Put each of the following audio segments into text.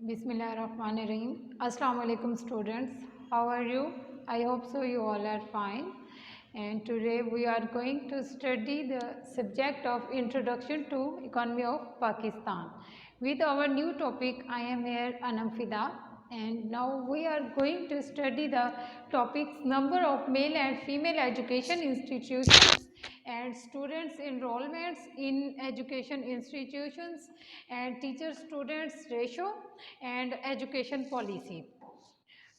Bismillahirrahmanirrahim. Assalamu alaikum students. How are you? I hope so you all are fine. And today we are going to study the subject of Introduction to Economy of Pakistan. With our new topic, I am here Anam Fida, and now we are going to study the topics number of male and female education institutions and students enrollments in education institutions and teacher students ratio and education policy.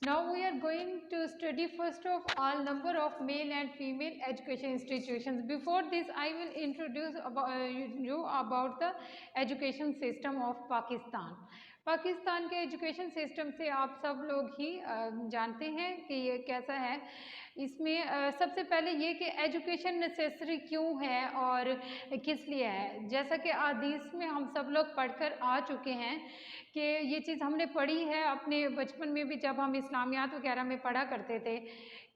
Now we are going to study first of all number of male and female education institutions. Before this I will introduce you about the education system of Pakistan. Pakistan के education system से आप सब लोग ही जानते हैं कि ये कैसा है। इसमें सबसे पहले ये कि एजुकेशन नेसेसरी क्यों है और किस लिए है। जैसा कि हदीस में हम सब लोग पढ़कर आ चुके हैं कि ये चीज़ हमने पढ़ी है अपने बचपन में भी, जब हम इस्लामियात वगैरह में पढ़ा करते थे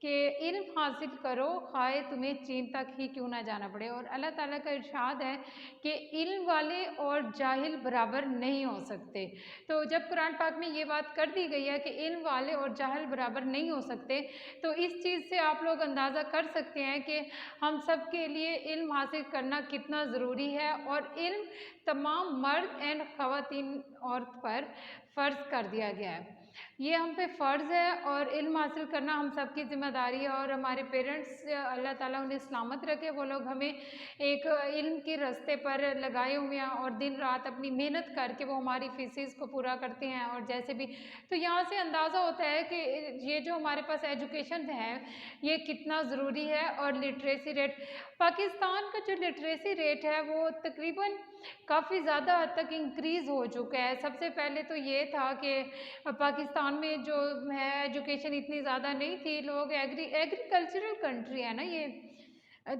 कि इल्म हासिल करो खाए तुम्हें चीन तक ही क्यों ना जाना पड़े। और अल्लाह ताला का इरशाद है कि इल्म वाले और जाहिल बराबर नहीं हो सकते। तो जब कुरान पाक में ये बात कर दी गई है कि इल्म वाले और जाहिल बराबर नहीं हो सकते, तो इस चीज़ से आप लोग अंदाज़ा कर सकते हैं कि हम सब के लिए इल्म हासिल करना कितना ज़रूरी है। और इल्म तमाम मर्द एंड ख़वातीन औरत पर फ़र्ज़ कर दिया गया है। ये हम पे फ़र्ज़ है और इल्म हासिल करना हम सब की ज़िम्मेदारी है। और हमारे पेरेंट्स अल्लाह ताला उन्हें सलामत रखे, वो लोग हमें एक इल्म के रास्ते पर लगाए हुए हैं और दिन रात अपनी मेहनत करके वो हमारी फीसिस को पूरा करते हैं। और जैसे भी तो यहाँ से अंदाज़ा होता है कि ये जो हमारे पास एजुकेशन है ये कितना ज़रूरी है। और लिटरेसी रेट, पाकिस्तान का जो लिटरेसी रेट है वो तकरीबन काफ़ी ज़्यादा हद तक इंक्रीज़ हो चुका है। सबसे पहले तो ये था कि पाकिस्तान में जो है एजुकेशन इतनी ज़्यादा नहीं थी, लोग एग्रीकल्चरल कंट्री है ना ये,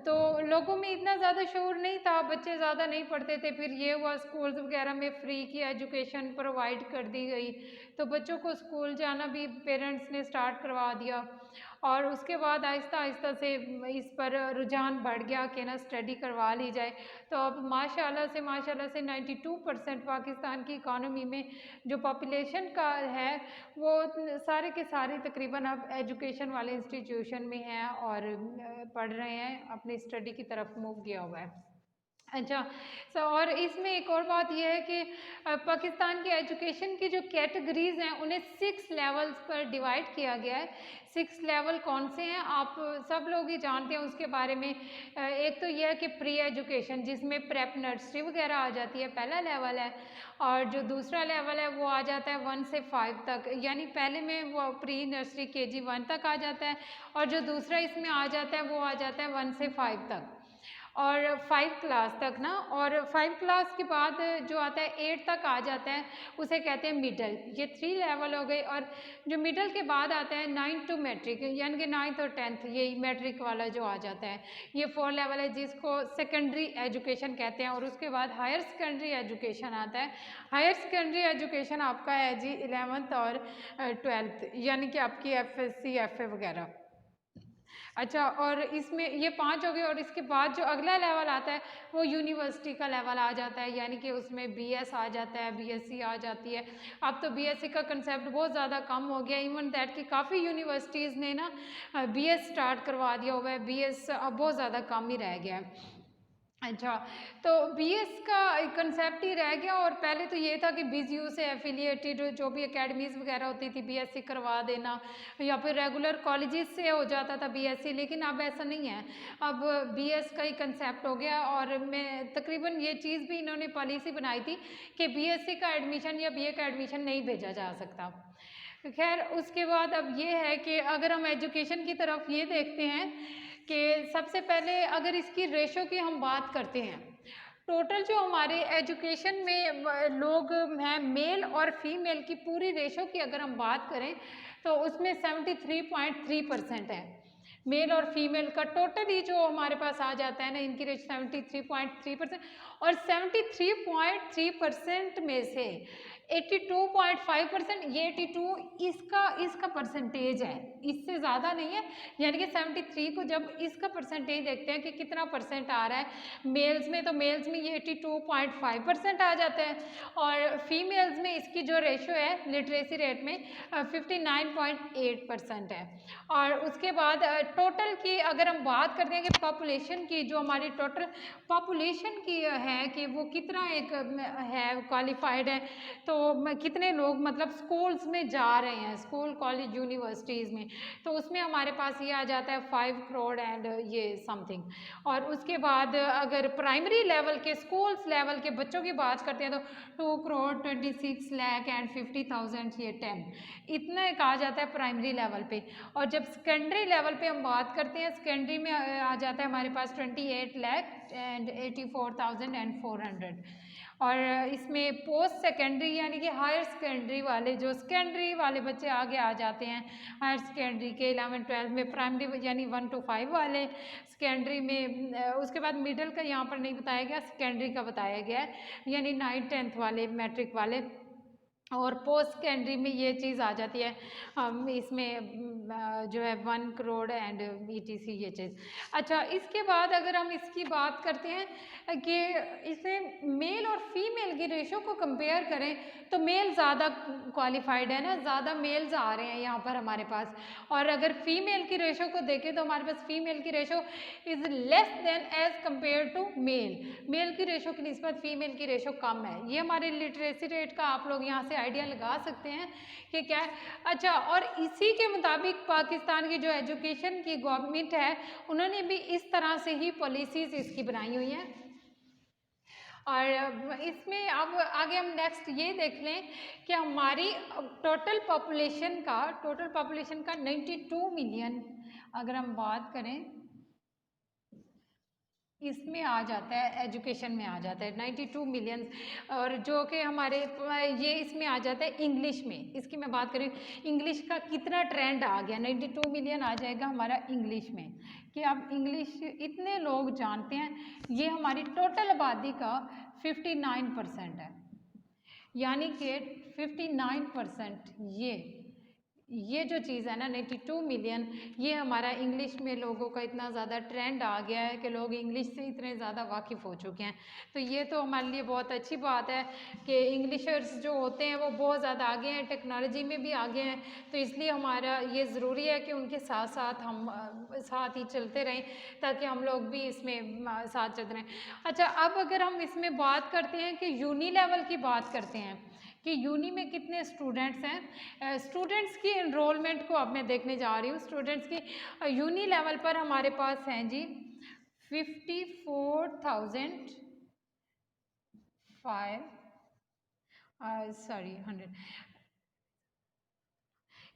तो लोगों में इतना ज़्यादा शऊर नहीं था, बच्चे ज़्यादा नहीं पढ़ते थे। फिर ये हुआ स्कूल्स वगैरह में फ्री की एजुकेशन प्रोवाइड कर दी गई, तो बच्चों को स्कूल जाना भी पेरेंट्स ने स्टार्ट करवा दिया। और उसके बाद आहिस्ता आहिस्ता से इस पर रुझान बढ़ गया कि ना स्टडी करवा ली जाए। तो अब माशाल्लाह से 92% पाकिस्तान की इकानमी में जो पॉपुलेशन का है वो सारे के सारे तकरीबन अब एजुकेशन वाले इंस्टीट्यूशन में हैं और पढ़ रहे हैं, अपनी स्टडी की तरफ मूव किया हुआ है। अच्छा, और इसमें एक और बात यह है कि पाकिस्तान की एजुकेशन की जो कैटेगरीज़ हैं उन्हें 6 लेवल्स पर डिवाइड किया गया है। 6 लेवल कौन से हैं आप सब लोग ही जानते हैं उसके बारे में। एक तो यह है कि प्री एजुकेशन, जिसमें प्रेप नर्सरी वगैरह आ जाती है, पहला लेवल है। और जो दूसरा लेवल है वो आ जाता है 1 से 5 तक, यानी पहले में वो प्री नर्सरी KG 1 तक आ जाता है और जो दूसरा इसमें आ जाता है वो आ जाता है 1 से 5 तक और 5 क्लास तक ना। और 5 क्लास के बाद जो आता है 8 तक आ जाता है, उसे कहते हैं मिडल। ये 3 लेवल हो गए। और जो मिडल के बाद आता है 9 टू मैट्रिक, यानी कि 9th और 10th, यही मैट्रिक वाला जो आ जाता है, ये 4 लेवल है जिसको सेकेंडरी एजुकेशन कहते हैं। और उसके बाद हायर सेकेंडरी एजुकेशन आता है। हायर सेकेंडरी एजुकेशन आपका है जी 11th और 12th, यानी कि आपकी FSC FA वगैरह। अच्छा, और इसमें ये 5 हो गए। और इसके बाद जो अगला लेवल आता है वो यूनिवर्सिटी का लेवल आ जाता है, यानी कि उसमें BS आ जाता है, BSc आ जाती है। अब तो BSc का कंसेप्ट बहुत ज़्यादा कम हो गया, इवन दैट कि काफ़ी यूनिवर्सिटीज़ ने ना BS स्टार्ट करवा दिया हुआ है। BS अब बहुत ज़्यादा कम ही रह गया है। अच्छा, तो BS का कंसेप्ट ही रह गया। और पहले तो ये था कि BGU से एफिलिएटेड जो भी एकेडमीज़ वगैरह होती थी BSc करवा देना, या फिर रेगुलर कॉलेजेस से हो जाता था BSc, लेकिन अब ऐसा नहीं है। अब BS का ही कंसेप्ट हो गया। और मैं तकरीबन ये चीज़ भी इन्होंने पॉलिसी बनाई थी कि BSc का एडमिशन या BA का एडमिशन नहीं भेजा जा सकता। खैर, उसके बाद अब ये है कि अगर हम एजुकेशन की तरफ ये देखते हैं कि सबसे पहले अगर इसकी रेशो की हम बात करते हैं, टोटल जो हमारे एजुकेशन में लोग हैं मेल और फीमेल की पूरी रेशो की अगर हम बात करें तो उसमें 73.3% है मेल और फीमेल का। टोटल ही जो हमारे पास आ जाता है ना, इनकी रेशो 73.3%। और 73.3% में से 82.5%, ये 82 इसका परसेंटेज है, इससे ज़्यादा नहीं है। यानी कि 73 को जब इसका परसेंटेज देखते हैं कि कितना परसेंट आ रहा है मेल्स में, तो मेल्स में ये 82.5% आ जाता है, और फीमेल्स में इसकी जो रेशो है लिटरेसी रेट में 59.8% है। और उसके बाद टोटल की अगर हम बात करते हैं कि पॉपुलेशन की, जो हमारी टोटल पॉपुलेशन की है कि वो कितना एक है क्वालिफाइड है, तो कितने लोग मतलब स्कूल्स में जा रहे हैं, स्कूल कॉलेज यूनिवर्सिटीज़ में, तो उसमें हमारे पास ये आ जाता है 5 करोड़ एंड ये समथिंग। और उसके बाद अगर प्राइमरी लेवल के स्कूल्स लेवल के बच्चों की बात करते हैं तो 2 करोड़ 26 लाख एंड 50,000 ये 10, इतना एक आ जाता है प्राइमरी लेवल पे। और जब सेकेंडरी लेवल पे हम बात करते हैं, सेकेंडरी में आ जाता है हमारे पास 28 लाख एंड 84,400। और इसमें पोस्ट सेकेंडरी यानी कि हायर सेकेंडरी वाले, जो सेकेंडरी वाले बच्चे आगे आ जाते हैं हायर सेकेंडरी के 11 12 में, प्राइमरी यानी 1 to 5 वाले सेकेंडरी में, उसके बाद मिडिल का यहाँ पर नहीं बताया गया, सेकेंडरी का बताया गया है, यानी 9 10th वाले मैट्रिक वाले। और पोस्ट सेकेंडरी में ये चीज़ आ जाती है, इसमें जो है 1 करोड़ एंड ETC ये चीज़। अच्छा, इसके बाद अगर हम इसकी बात करते हैं कि इसे मेल और फीमेल की रेशो को कंपेयर करें, तो मेल ज़्यादा क्वालिफाइड है ना, ज़्यादा मेल्स आ रहे हैं यहाँ पर हमारे पास। और अगर फीमेल की रेशो को देखें तो हमारे पास फीमेल की ratio is less than as compare to male, male की रेशो की निस्बत फीमेल की रेशो कम है। ये हमारे लिटरेसी रेट का आप लोग यहाँ से आइडिया लगा सकते हैं कि क्या है। अच्छा, और इसी के मुताबिक पाकिस्तान की जो एजुकेशन की गवर्नमेंट है, उन्होंने भी इस तरह से ही पॉलिसीज़ इसकी बनाई हुई हैं। और इसमें अब आगे हम नेक्स्ट ये देख लें कि हमारी टोटल पॉपुलेशन का 92 मिलियन अगर हम बात करें, इसमें आ जाता है, एजुकेशन में आ जाता है 92 मिलियन, और जो कि हमारे ये इसमें आ जाता है इंग्लिश में। इसकी मैं बात करूँ इंग्लिश का कितना ट्रेंड आ गया, 92 मिलियन आ जाएगा हमारा इंग्लिश में, कि अब इंग्लिश इतने लोग जानते हैं। ये हमारी टोटल आबादी का 59% है, यानी कि 59% ये जो चीज़ है ना 92 मिलियन, ये हमारा इंग्लिश में लोगों का इतना ज़्यादा ट्रेंड आ गया है कि लोग इंग्लिश से इतने ज़्यादा वाकिफ़ हो चुके हैं। तो ये तो हमारे लिए बहुत अच्छी बात है कि इंग्लिशर्स जो होते हैं वो बहुत ज़्यादा आगे हैं, टेक्नोलॉजी में भी आगे हैं। तो इसलिए हमारा ये ज़रूरी है कि उनके साथ साथ हम साथ ही चलते रहें, ताकि हम लोग भी इसमें साथ चलते रहें। अच्छा, अब अगर हम इसमें बात करते हैं कि यूनी लेवल की बात करते हैं कि यूनी में कितने स्टूडेंट्स हैं, स्टूडेंट्स की इनरोलमेंट को अब मैं देखने जा रही हूँ। स्टूडेंट्स की यूनी लेवल पर हमारे पास हैं जी 100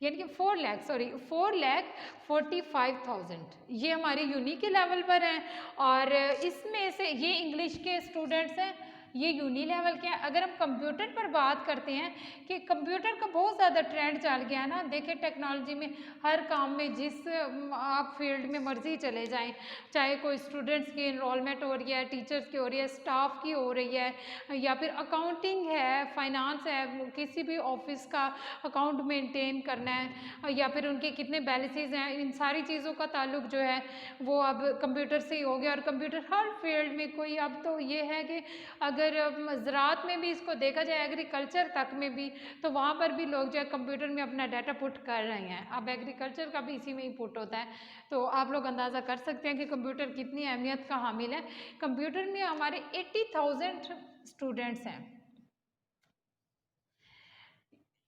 यानी कि 4,45,000 ये हमारे यूनी के लेवल पर हैं। और इसमें से ये इंग्लिश के स्टूडेंट्स हैं, ये यूनी लेवल के हैं। अगर हम कंप्यूटर पर बात करते हैं कि कंप्यूटर का बहुत ज़्यादा ट्रेंड चल गया है ना, देखिए टेक्नोलॉजी में हर काम में जिस आप फील्ड में मर्जी चले जाएं, चाहे कोई स्टूडेंट्स की इनरोलमेंट हो रही है, टीचर्स की हो रही है, स्टाफ की हो रही है, या फिर अकाउंटिंग है, फाइनेंस है, किसी भी ऑफिस का अकाउंट मेंटेन करना है, या फिर उनके कितने बैलेंसेस हैं, इन सारी चीज़ों का ताल्लुक जो है वो अब कंप्यूटर से ही हो गया। और कंप्यूटर हर फील्ड में, कोई अब तो ये है कि अगर ज़राअत में भी इसको देखा जाए, एग्रीकल्चर तक में भी, तो वहाँ पर भी लोग जो है कंप्यूटर में अपना डाटा पुट कर रहे हैं। अब एग्रीकल्चर का भी इसी में ही पुट होता है। तो आप लोग अंदाज़ा कर सकते हैं कि कंप्यूटर कितनी अहमियत का हामिल है। कंप्यूटर में हमारे 80,000 स्टूडेंट्स हैं।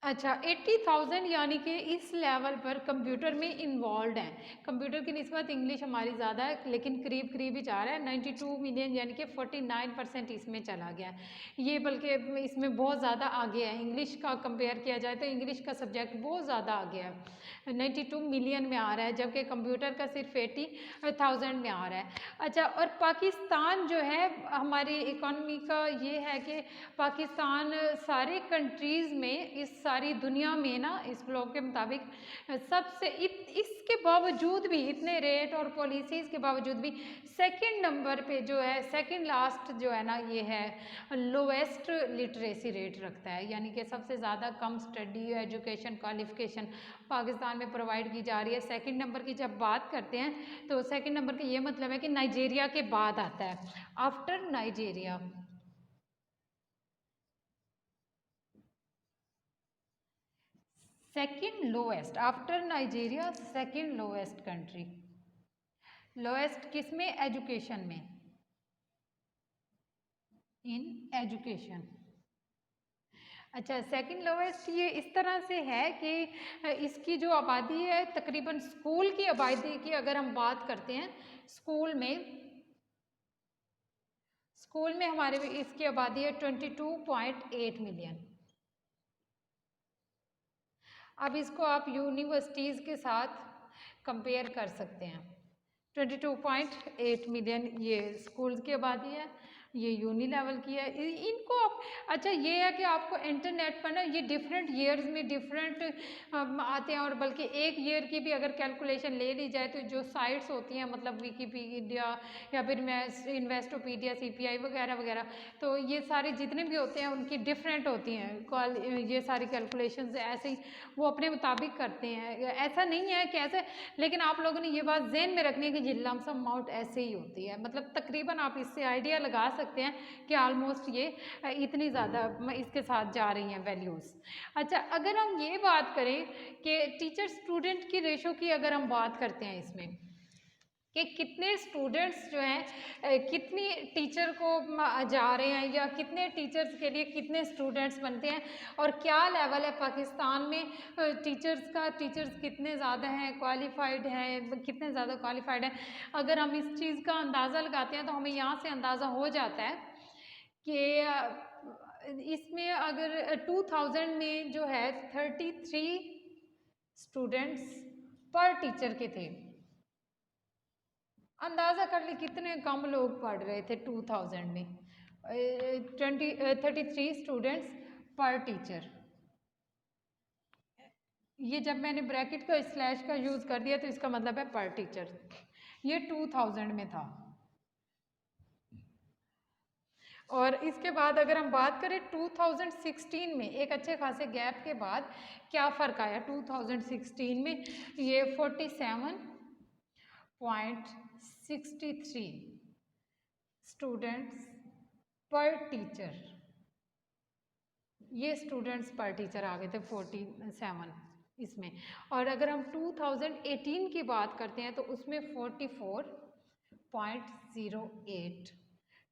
अच्छा, 80,000 यानी कि इस लेवल पर कंप्यूटर में इन्वॉल्व हैं। कंप्यूटर की निस्बत इंग्लिश हमारी ज़्यादा है, लेकिन करीब करीब ही जा रहा है। 92 मिलियन यानी कि 49% इसमें चला गया। ये बल्कि इसमें बहुत ज़्यादा आगे है। इंग्लिश का कंपेयर किया जाए तो इंग्लिश का सब्जेक्ट बहुत ज़्यादा आगे है, 92 मिलियन में आ रहा है, जबकि कंप्यूटर का सिर्फ 80,000 में आ रहा है। अच्छा, और पाकिस्तान जो है हमारी इकॉनमी का ये है कि पाकिस्तान सारे कंट्रीज़ में, इस सारी दुनिया में ना इस ब्लॉग के मुताबिक सबसे इसके बावजूद भी, इतने रेट और पॉलिसीज़ के बावजूद भी सेकंड नंबर पे जो है, सेकंड लास्ट जो है ना, ये है लोवेस्ट लिटरेसी रेट रखता है, यानी कि सबसे ज़्यादा कम स्टडी एजुकेशन क्वालिफिकेशन पाकिस्तान में प्रोवाइड की जा रही है। सेकंड नंबर की जब बात करते हैं तो सेकंड नंबर का ये मतलब है कि नाइजीरिया के बाद आता है, after Nigeria. Second lowest after Nigeria, second lowest country. Lowest किस में? एजुकेशन में, इन एजुकेशन। अच्छा, सेकंड लोएस्ट ये इस तरह से है कि इसकी जो आबादी है तकरीबन, स्कूल की आबादी की अगर हम बात करते हैं, स्कूल में हमारे इसकी आबादी है 22.8 मिलियन। अब इसको आप यूनिवर्सिटीज़ के साथ कंपेयर कर सकते हैं। 22.8 मिलियन ये स्कूल्स की आबादी है, ये यूनी लेवल की है। इनको आप, अच्छा ये है कि आपको इंटरनेट पर ना ये डिफरेंट ईयर्स में डिफरेंट आते हैं, और बल्कि एक ईयर की भी अगर कैलकुलेशन ले ली जाए तो जो साइट्स होती हैं, मतलब विकीपीडिया या फिर इन्वेस्टोपीडिया, CPI वगैरह वगैरह, तो ये सारे जितने भी होते हैं उनकी डिफरेंट होती हैं ये सारी कैलकुलेशंस ऐसे ही वो अपने मुताबिक करते हैं। ऐसा नहीं है कि ऐसे, लेकिन आप लोगों ने ये बात ज़हन में रखनी है कि ये लमसम अमाउंट ऐसे ही होती है, मतलब तकरीबन आप इससे आइडिया लगा सकते हैं कि ऑलमोस्ट ये इतनी ज़्यादा इसके साथ जा रही हैं वैल्यूज़। अच्छा, अगर हम ये बात करें कि टीचर स्टूडेंट की रेशो की अगर हम बात करते हैं इसमें कि कितने स्टूडेंट्स जो हैं कितनी टीचर को जा रहे हैं, या कितने टीचर्स के लिए कितने स्टूडेंट्स बनते हैं, और क्या लेवल है पाकिस्तान में टीचर्स का, टीचर्स कितने ज़्यादा हैं क्वालिफाइड हैं, कितने ज़्यादा क्वालिफाइड हैं। अगर हम इस चीज़ का अंदाज़ा लगाते हैं तो हमें यहाँ से अंदाज़ा हो जाता है कि इसमें अगर 2000 में जो है 33 स्टूडेंट्स पर टीचर के थे। अंदाज़ा कर ली कितने कम लोग पढ़ रहे थे 2000 में। 33 स्टूडेंट्स पर टीचर। ये जब मैंने ब्रैकेट का स्लैश का यूज़ कर दिया तो इसका मतलब है पर टीचर। ये 2000 में था। और इसके बाद अगर हम बात करें 2016 में, एक अच्छे खासे गैप के बाद क्या फ़र्क आया 2016 में, ये 47.63 स्टूडेंट्स पर टीचर, ये स्टूडेंट्स पर टीचर आ गए थे 47 इसमें। और अगर हम 2018 की बात करते हैं तो उसमें 44.08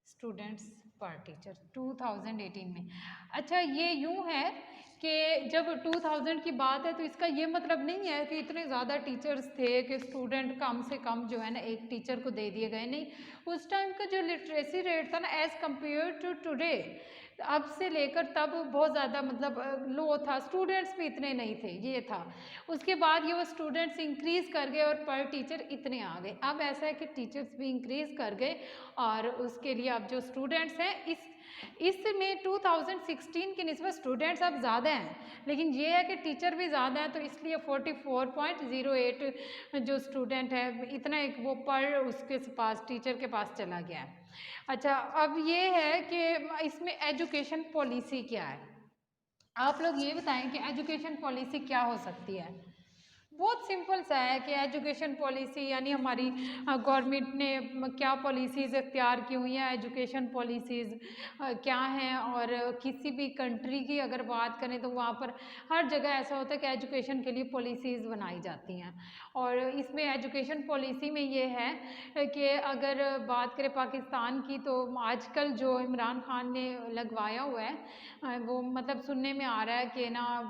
स्टूडेंट्स पर टीचर 2018 में। अच्छा, ये यूँ है कि जब 2000 की बात है तो इसका ये मतलब नहीं है कि इतने ज़्यादा टीचर्स थे कि स्टूडेंट कम से कम जो है ना एक टीचर को दे दिए गए, नहीं। उस टाइम का जो लिटरेसी रेट था ना एज़ कम्पेयर टू टुडे, अब से लेकर तब बहुत ज़्यादा मतलब लो था, स्टूडेंट्स भी इतने नहीं थे, ये था। उसके बाद ये वो स्टूडेंट्स इंक्रीज़ कर गए और पर टीचर इतने आ गए। अब ऐसा है कि टीचर्स भी इंक्रीज़ कर गए और उसके लिए अब जो स्टूडेंट्स हैं इसमें 2016 की निस्बत स्टूडेंट्स अब ज़्यादा हैं, लेकिन ये है कि टीचर भी ज़्यादा है, तो इसलिए 44.08 जो स्टूडेंट है इतना एक वो पर उसके पास टीचर के पास चला गया है। अच्छा, अब ये है कि इसमें एजुकेशन पॉलिसी क्या है। आप लोग ये बताएं कि एजुकेशन पॉलिसी क्या हो सकती है। बहुत सिंपल सा है कि एजुकेशन पॉलिसी यानी हमारी गवर्नमेंट ने क्या पॉलिसीज़ इख्तियार की हुई हैं, एजुकेशन पॉलिसीज़ क्या हैं। और किसी भी कंट्री की अगर बात करें तो वहाँ पर हर जगह ऐसा होता है कि एजुकेशन के लिए पॉलिसीज़ बनाई जाती हैं। और इसमें एजुकेशन पॉलिसी में ये है कि अगर बात करें पाकिस्तान की तो आजकल जो इमरान खान ने लगवाया हुआ है वो मतलब सुनने में आ रहा है कि ना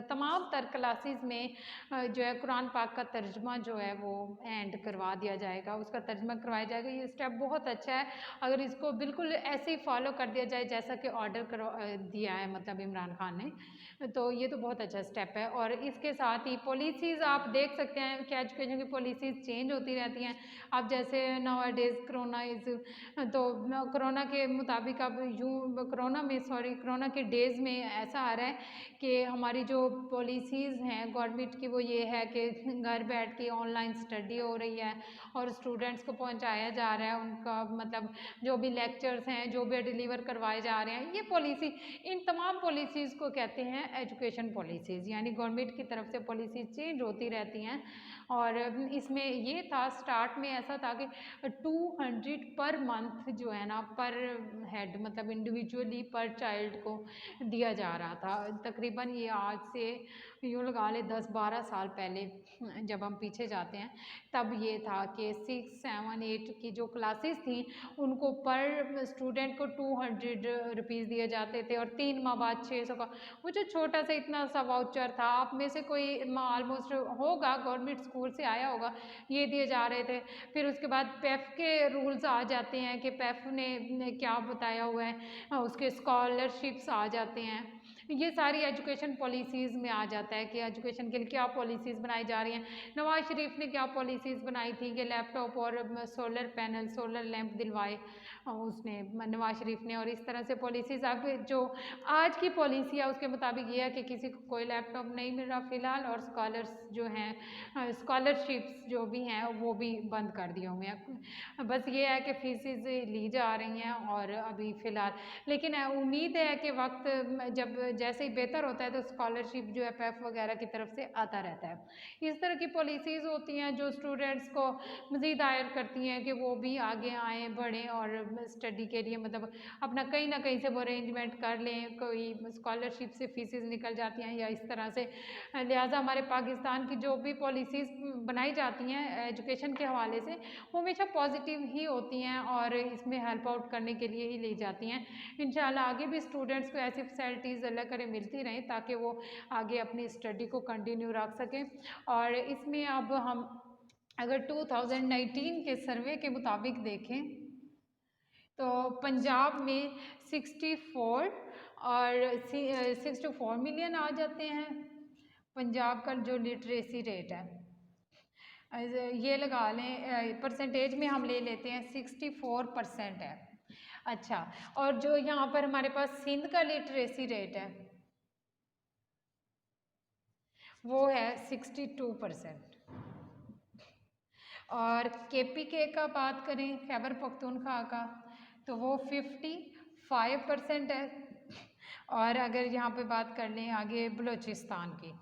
तमाम तर क्लासेस में जो जो है कुरान पाक का तर्जमा जो है वो एंड करवा दिया जाएगा, उसका तर्जमा करवाया जाएगा। ये स्टेप बहुत अच्छा है, अगर इसको बिल्कुल ऐसे ही फॉलो कर दिया जाए जैसा कि ऑर्डर दिया है मतलब इमरान खान ने, तो ये तो बहुत अच्छा स्टेप है। और इसके साथ ही पॉलिसीज़ आप देख सकते हैं कि एजुकेशन की पॉलिसीज़ चेंज होती रहती हैं। अब जैसे नाउ डेज कोरोना इज़, तो कोरोना के मुताबिक अब यूँ कोरोना के डेज़ में ऐसा आ रहा है कि हमारी जो पॉलिसीज़ हैं गवर्नमेंट की वो ये है कि घर बैठ के ऑनलाइन स्टडी हो रही है और स्टूडेंट्स को पहुंचाया जा रहा है उनका मतलब जो भी लेक्चर्स हैं जो भी डिलीवर करवाए जा रहे हैं। ये पॉलिसी, इन तमाम पॉलिसीज़ को कहते हैं एजुकेशन पॉलिसीज़, यानी गवर्नमेंट की तरफ से पॉलिसीज़ चेंज होती रहती हैं। और इसमें ये था स्टार्ट में ऐसा था कि 200 पर मंथ जो है ना पर हेड मतलब इंडिविजुअली पर चाइल्ड को दिया जा रहा था। तकरीबन ये आज से यूँ लगा ले 10-12 साल पहले जब हम पीछे जाते हैं तब ये था कि 6, 7, 8 की जो क्लासेस थी उनको पर स्टूडेंट को 200 रुपीज़ दिए जाते थे और 3 माह बाद 600 का वो जो छोटा सा इतना सा वाउचर था। आप में से कोई ऑलमोस्ट होगा गवर्नमेंट स्कूल से आया होगा, ये दिए जा रहे थे। फिर उसके बाद पेफ के रूल्स आ जाते हैं कि पेफ ने क्या बताया हुआ है, उसके स्कॉलरशिप्स आ जाते हैं। ये सारी एजुकेशन पॉलिसीज़ में आ जाता है कि एजुकेशन के लिए क्या पॉलिसीज़ बनाई जा रही हैं। नवाज शरीफ ने क्या पॉलिसीज़ बनाई थी कि लैपटॉप और सोलर पैनल सोलर लैंप दिलवाए उसने नवाज शरीफ ने। और इस तरह से पॉलिसीज़ अब जो आज की पॉलिसी है उसके मुताबिक ये है कि किसी को कोई लैपटॉप नहीं मिल रहा फ़िलहाल, और स्कॉलर्स जो हैं स्कॉलरशिप्स जो भी हैं वो भी बंद कर दिए हुए हैं। बस ये है कि फीसेस ली जा रही हैं और अभी फ़िलहाल, लेकिन उम्मीद है कि वक्त जब जैसे ही बेहतर होता है तो स्कॉलरशिप जो है पैफ वगैरह की तरफ से आता रहता है। इस तरह की पॉलिसीज़ होती हैं जो स्टूडेंट्स को मज़ीद आयर करती हैं कि वो भी आगे आएँ बढ़ें और स्टडी के लिए मतलब अपना कहीं ना कहीं से वो अरेंजमेंट कर लें। कोई स्कॉलरशिप से फीसेस निकल जाती हैं या इस तरह से। लिहाजा हमारे पाकिस्तान की जो भी पॉलिसीज़ बनाई जाती हैं एजुकेशन के हवाले से वो हमेशा पॉजिटिव ही होती हैं और इसमें हेल्प आउट करने के लिए ही ली जाती हैं। इंशाल्लाह आगे भी स्टूडेंट्स को ऐसी फैसिलिटीज़ अल्लाह करे मिलती रहें ताकि वो आगे अपनी स्टडी को कंटिन्यू रख सकें। और इसमें अब हम अगर 2019 के सर्वे के मुताबिक देखें तो पंजाब में 64 और 64 मिलियन आ जाते हैं पंजाब का जो लिटरेसी रेट है। ये लगा लें परसेंटेज में हम ले लेते हैं 64% है। अच्छा, और जो यहाँ पर हमारे पास सिंध का लिटरेसी रेट है वो है 62%। और KPK का बात करें खैबर पख्तूनख्वा का तो वो 55% है। और अगर यहाँ पे बात कर लें आगे बलूचिस्तान की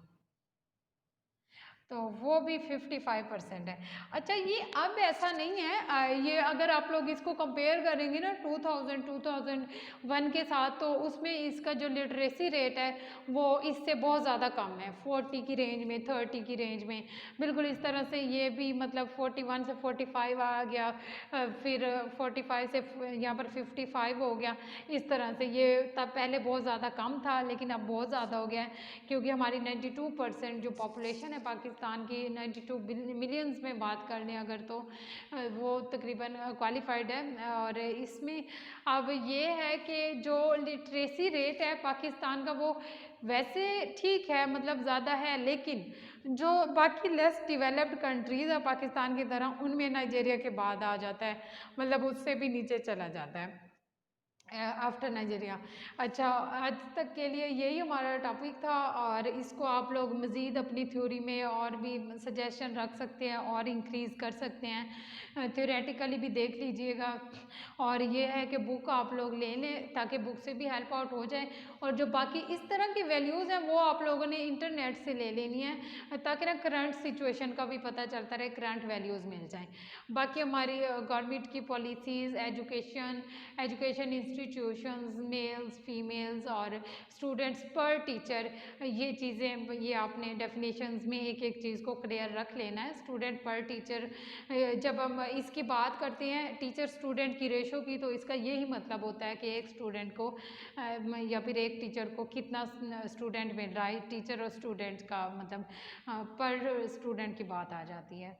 तो वो भी 55% है। अच्छा, ये अब ऐसा नहीं है, ये अगर आप लोग इसको कंपेयर करेंगे ना 2001 के साथ तो उसमें इसका जो लिटरेसी रेट है वो इससे बहुत ज़्यादा कम है, 40 की रेंज में 30 की रेंज में। बिल्कुल इस तरह से ये भी मतलब 41 से 45 आ गया, फिर 45 से यहाँ पर 55 हो गया। इस तरह से ये तब पहले बहुत ज़्यादा कम था लेकिन अब बहुत ज़्यादा हो गया है क्योंकि हमारी 92% जो पॉपुलेशन है पाकिस्तान की 92 मिलियंस में बात कर लें अगर तो वो तकरीबन क्वालिफाइड है। और इसमें अब ये है कि जो लिटरेसी रेट है पाकिस्तान का वो वैसे ठीक है मतलब ज़्यादा है, लेकिन जो बाकी लेस डेवलप्ड कंट्रीज़ है पाकिस्तान की तरह उनमें नाइजीरिया के बाद आ जाता है, मतलब उससे भी नीचे चला जाता है आफ्टर नाइजीरिया। अच्छा, आज तक के लिए यही हमारा टॉपिक था और इसको आप लोग मज़ीद अपनी थ्योरी में और भी सजेशन रख सकते हैं और इंक्रीज़ कर सकते हैं, थ्योरेटिकली भी देख लीजिएगा। और ये है कि बुक आप लोग ले लें ताकि बुक से भी हेल्प आउट हो जाए और जो बाकी इस तरह की वैल्यूज़ हैं वो आप लोगों ने इंटरनेट से ले लेनी है ताकि ना करंट सिचुएशन का भी पता चलता रहे, करंट वैल्यूज़ मिल जाएँ। बाकी हमारी गवर्नमेंट की policies education institutions, males, females और स्टूडेंट्स पर टीचर, ये चीज़ें, ये आपने डेफिनेशंस में एक एक चीज़ को क्लियर रख लेना है। स्टूडेंट पर टीचर, जब हम इसकी बात करते हैं टीचर स्टूडेंट की रेशो की, तो इसका यही मतलब होता है कि एक स्टूडेंट को या फिर एक टीचर को कितना स्टूडेंट मिल रहा है। टीचर और स्टूडेंट का मतलब पर स्टूडेंट की बात आ जाती है।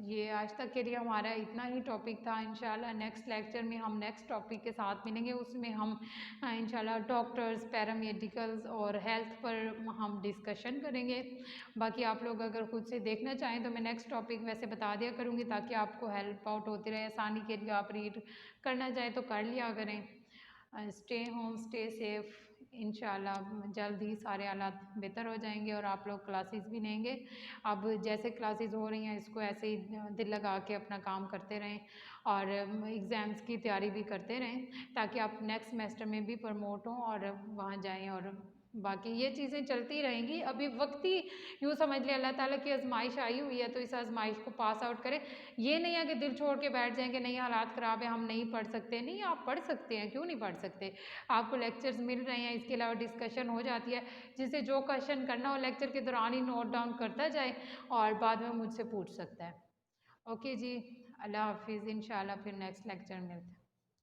ये आज तक के लिए हमारा इतना ही टॉपिक था। इंशाल्लाह नेक्स्ट लेक्चर में हम नेक्स्ट टॉपिक के साथ मिलेंगे। उसमें हम इंशाल्लाह डॉक्टर्स, पैरामेडिकल्स और हेल्थ पर हम डिस्कशन करेंगे। बाकी आप लोग अगर खुद से देखना चाहें तो मैं नेक्स्ट टॉपिक वैसे बता दिया करूँगी, ताकि आपको हेल्प आउट होती रहे, आसानी के लिए आप रीड करना चाहें तो कर लिया करें। Stay home, stay safe. इंशाल्लाह जल्द ही सारे हालात बेहतर हो जाएंगे और आप लोग क्लासेस भी लेंगे। अब जैसे क्लासेस हो रही हैं इसको ऐसे ही दिल लगा के अपना काम करते रहें और एग्ज़ाम्स की तैयारी भी करते रहें, ताकि आप नेक्स्ट सेमेस्टर में भी प्रमोट हों और वहाँ जाएं। और बाकी ये चीज़ें चलती रहेंगी। अभी वक्त ही यूँ समझ लें अल्लाह ताला की आजमाइश आई हुई है, तो इस आजमाइश को पास आउट करें। ये नहीं है कि दिल छोड़ के बैठ जाएं कि नहीं हालात ख़राब है, हम नहीं पढ़ सकते। नहीं, आप पढ़ सकते हैं, क्यों नहीं पढ़ सकते। आपको लेक्चर्स मिल रहे हैं, इसके अलावा डिस्कशन हो जाती है। जिसे जो क्वेश्चन करना हो लेक्चर के दौरान ही नोट डाउन करता जाए और बाद में मुझसे पूछ सकता है। ओके जी, अल्लाह हाफिज़। इंशाल्लाह फिर नेक्स्ट लेक्चर मिलते हैं।